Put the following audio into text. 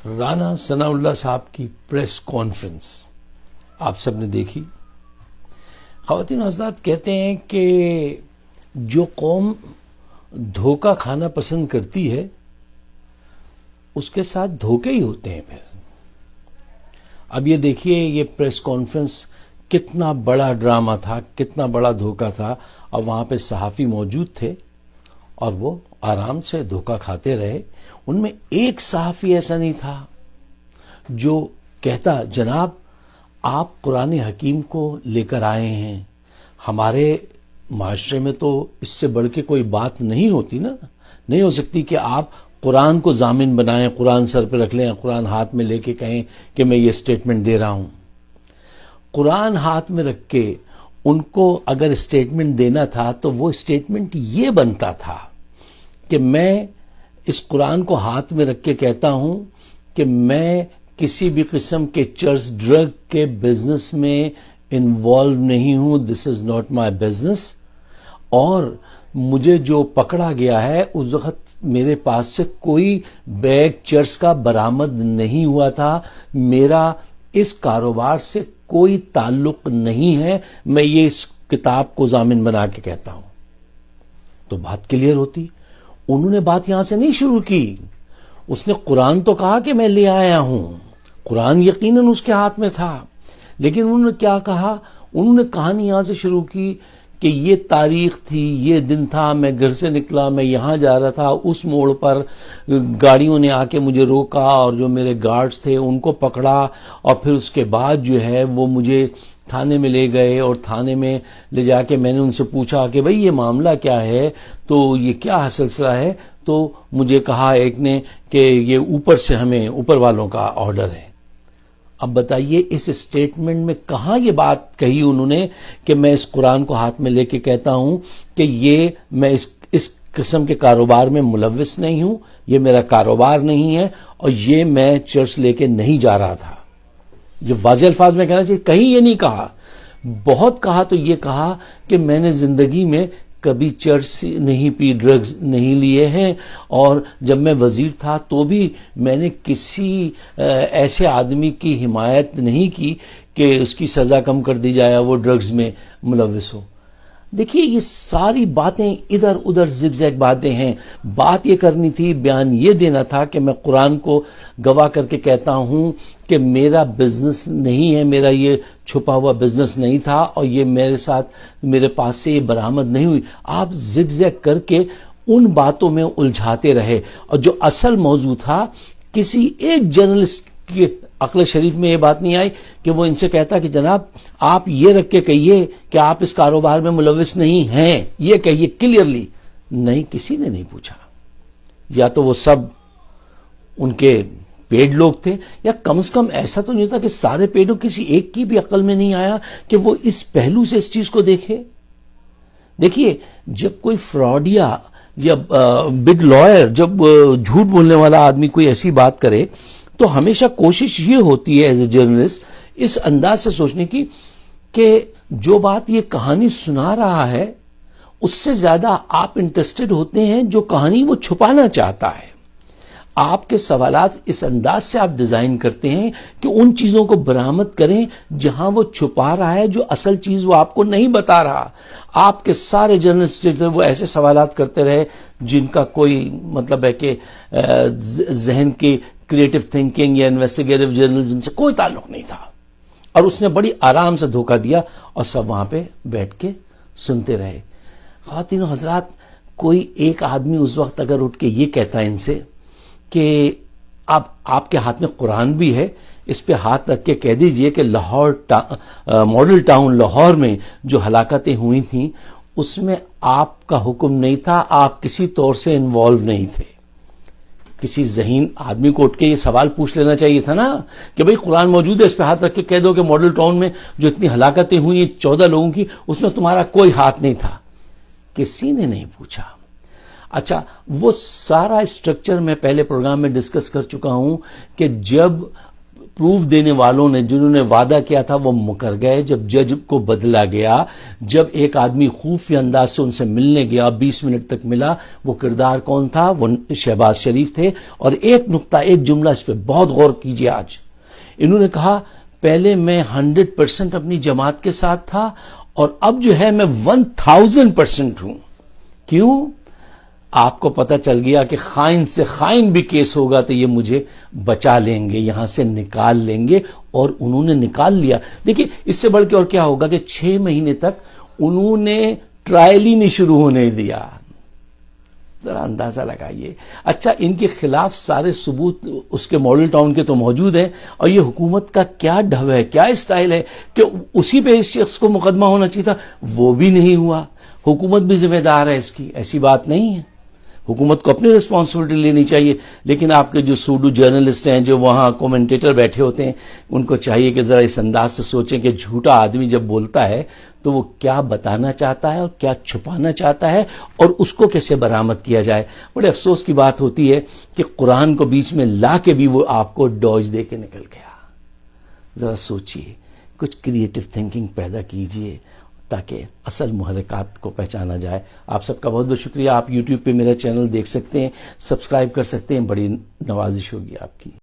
رانا ثناء اللہ صاحب کی press conference آپ سب نے دیکھی. خواتین و حضرات کہتے ہیں کہ جو قوم دھوکہ کھانا پسند کرتی ہے اس کے ساتھ دھوکے ہی ہوتے ہیں. پھر اب یہ دیکھیے یہ پریس کانفرنس کتنا بڑا ڈرامہ تھا, کتنا بڑا دھوکہ تھا. اور وہاں پہ صحافی موجود تھے اور وہ آرام سے دھوکہ کھاتے رہے. ان میں ایک صحافی ایسا نہیں تھا جو کہتا جناب آپ قرآن حکیم کو لے کر آئے ہیں, ہمارے معاشرے میں تو اس سے بڑھ کے کوئی بات نہیں ہوتی نا, نہیں ہو سکتی کہ آپ قرآن کو ضامن بنائیں, قرآن سر پہ رکھ لیں, قرآن ہاتھ میں لے کے کہیں کہ میں یہ اسٹیٹمنٹ دے رہا ہوں. قرآن ہاتھ میں رکھ کے ان کو اگر اسٹیٹمنٹ دینا تھا تو وہ اسٹیٹمنٹ یہ بنتا تھا کہ میں اس قرآن کو ہاتھ میں رکھ کے کہتا ہوں کہ میں کسی بھی قسم کے چرس ڈرگ کے بزنس میں انوالو نہیں ہوں, دس از ناٹ مائی بزنس. اور مجھے جو پکڑا گیا ہے اس وقت میرے پاس سے کوئی بیگ چرس کا برآمد نہیں ہوا تھا, میرا اس کاروبار سے کوئی تعلق نہیں ہے, میں یہ اس کتاب کو ضامن بنا کے کہتا ہوں. تو بات کلیئر ہوتی. انہوں نے بات یہاں سے نہیں شروع کی, اس نے قرآن تو کہا کہ میں لے آیا ہوں, قرآن یقیناً اس کے ہاتھ میں تھا, لیکن انہوں نے کیا کہا, انہوں نے کہانی یہاں سے شروع کی کہ یہ تاریخ تھی, یہ دن تھا, میں گھر سے نکلا, میں یہاں جا رہا تھا, اس موڑ پر گاڑیوں نے آ کے مجھے روکا اور جو میرے گارڈز تھے ان کو پکڑا, اور پھر اس کے بعد جو ہے وہ مجھے تھانے میں لے گئے, اور تھانے میں لے جا کے میں نے ان سے پوچھا کہ بھئی یہ معاملہ کیا ہے, تو یہ کیا سلسلہ ہے. تو مجھے کہا ایک نے کہ یہ اوپر سے ہمیں اوپر والوں کا آرڈر ہے. اب بتائیے اس اسٹیٹمنٹ میں کہاں یہ بات کہی انہوں نے کہ میں اس قرآن کو ہاتھ میں لے کے کہتا ہوں کہ یہ میں اس قسم کے کاروبار میں ملوث نہیں ہوں, یہ میرا کاروبار نہیں ہے, اور یہ میں چرچ لے کے نہیں جا رہا تھا. جو واضح الفاظ میں کہنا چاہیے, کہیں یہ نہیں کہا, بہت کہا تو یہ کہا کہ میں نے زندگی میں کبھی چرس نہیں پی, ڈرگز نہیں لیے ہیں, اور جب میں وزیر تھا تو بھی میں نے کسی ایسے آدمی کی حمایت نہیں کی کہ اس کی سزا کم کر دی جائے, وہ ڈرگز میں ملوث ہو. دیکھیے یہ ساری باتیں ادھر ادھر زگ زیگ باتیں ہیں. بات یہ کرنی تھی, بیان یہ دینا تھا کہ میں قرآن کو گواہ کر کے کہتا ہوں کہ میرا بزنس نہیں ہے, میرا یہ چھپا ہوا بزنس نہیں تھا, اور یہ میرے پاس سے یہ برآمد نہیں ہوئی. آپ زگ زیگ کر کے ان باتوں میں الجھاتے رہے, اور جو اصل موضوع تھا کسی ایک جرنلسٹ کی عقل شریف میں یہ بات نہیں آئی کہ وہ ان سے کہتا کہ جناب آپ یہ رکھ کے کہیے کہ آپ اس کاروبار میں ملوث نہیں ہیں, یہ کہیے کلیئرلی. نہیں, کسی نے نہیں پوچھا. یا تو وہ سب ان کے پیڈ لوگ تھے, یا کم سے کم ایسا تو نہیں ہوتا کہ سارے پیڈوں, کسی ایک کی بھی عقل میں نہیں آیا کہ وہ اس پہلو سے اس چیز کو دیکھے. دیکھیے جب کوئی فراڈیا یا بگ لائر, جب جھوٹ بولنے والا آدمی کوئی ایسی بات کرے تو ہمیشہ کوشش یہ ہوتی ہے ایز اے جرنلسٹ اس انداز سے سوچنے کی کہ جو بات یہ کہانی سنا رہا ہے اس سے زیادہ آپ انٹرسٹڈ ہوتے ہیں جو کہانی وہ چھپانا چاہتا ہے. آپ کے سوالات اس انداز سے آپ ڈیزائن کرتے ہیں کہ ان چیزوں کو برآمد کریں جہاں وہ چھپا رہا ہے, جو اصل چیز وہ آپ کو نہیں بتا رہا. آپ کے سارے جرنلسٹ وہ ایسے سوالات کرتے رہے جن کا کوئی مطلب ہے کہ ذہن کی کریٹو تھنکنگ یا انویسٹیگیٹو جرنلزم سے کوئی تعلق نہیں تھا, اور اس نے بڑی آرام سے دھوکہ دیا اور سب وہاں پہ بیٹھ کے سنتے رہے. خواتین و حضرات, کوئی ایک آدمی اس وقت اگر اٹھ کے یہ کہتا ہے ان سے کہ آپ کے ہاتھ میں قرآن بھی ہے, اس پہ ہاتھ رکھ کے کہہ دیجئے کہ لاہور ماڈل ٹاؤن لاہور میں جو ہلاکتیں ہوئی تھیں اس میں آپ کا حکم نہیں تھا, آپ کسی طور سے انوالو نہیں تھے. کسی ذہین آدمی کو اٹھ کے یہ سوال پوچھ لینا چاہیے تھا نا کہ بھئی قرآن موجود ہے, اس پہ ہاتھ رکھ کے کہہ دو کہ ماڈل ٹاؤن میں جو اتنی ہلاکتیں ہوئی 14 لوگوں کی, اس میں تمہارا کوئی ہاتھ نہیں تھا. کسی نے نہیں پوچھا. اچھا, وہ سارا اسٹرکچر میں پہلے پروگرام میں ڈسکس کر چکا ہوں کہ جب پروف دینے والوں نے جنہوں نے وعدہ کیا تھا وہ مکر گئے. جب جج کو بدلا گیا، جب ایک آدمی خفیہ انداز سے ان سے ملنے گیا، 20 منٹ تک ملا، وہ کردار کون تھا؟ وہ شہباز شریف تھے. اور ایک نقطہ، ایک جملہ اس پہ بہت غور کیجئے. آج انہوں نے کہا پہلے میں 100% اپنی جماعت کے ساتھ تھا اور اب جو ہے میں 1000% ہوں. کیوں؟ آپ کو پتہ چل گیا کہ خائن سے خائن بھی کیس ہوگا تو یہ مجھے بچا لیں گے، یہاں سے نکال لیں گے. اور انہوں نے نکال لیا. دیکھیں اس سے بڑھ کے اور کیا ہوگا کہ 6 مہینے تک انہوں نے ٹرائل ہی نہیں شروع ہونے دیا. ذرا اندازہ لگائیے. اچھا، ان کے خلاف سارے ثبوت اس کے ماڈل ٹاؤن کے تو موجود ہیں، اور یہ حکومت کا کیا ڈھو ہے، کیا اسٹائل ہے کہ اسی پہ اس شخص کو مقدمہ ہونا چاہیے تھا، وہ بھی نہیں ہوا. حکومت بھی ذمہ دار ہے اس کی، ایسی بات نہیں ہے. حکومت کو اپنی ریسپانسبلٹی لینی چاہیے. لیکن آپ کے جو سوڈو جرنلسٹ ہیں، جو وہاں کومنٹیٹر بیٹھے ہوتے ہیں، ان کو چاہیے کہ ذرا اس انداز سے سوچیں کہ جھوٹا آدمی جب بولتا ہے تو وہ کیا بتانا چاہتا ہے اور کیا چھپانا چاہتا ہے، اور اس کو کیسے برآمد کیا جائے. بڑے افسوس کی بات ہوتی ہے کہ قرآن کو بیچ میں لا کے بھی وہ آپ کو ڈوج دے کے نکل گیا. ذرا سوچئے، کچھ کریٹو تھنکنگ پیدا کیجئے تاکہ اصل محرکات کو پہچانا جائے. آپ سب کا بہت بہت شکریہ. آپ یوٹیوب پہ میرا چینل دیکھ سکتے ہیں، سبسکرائب کر سکتے ہیں. بڑی نوازش ہوگی آپ کی.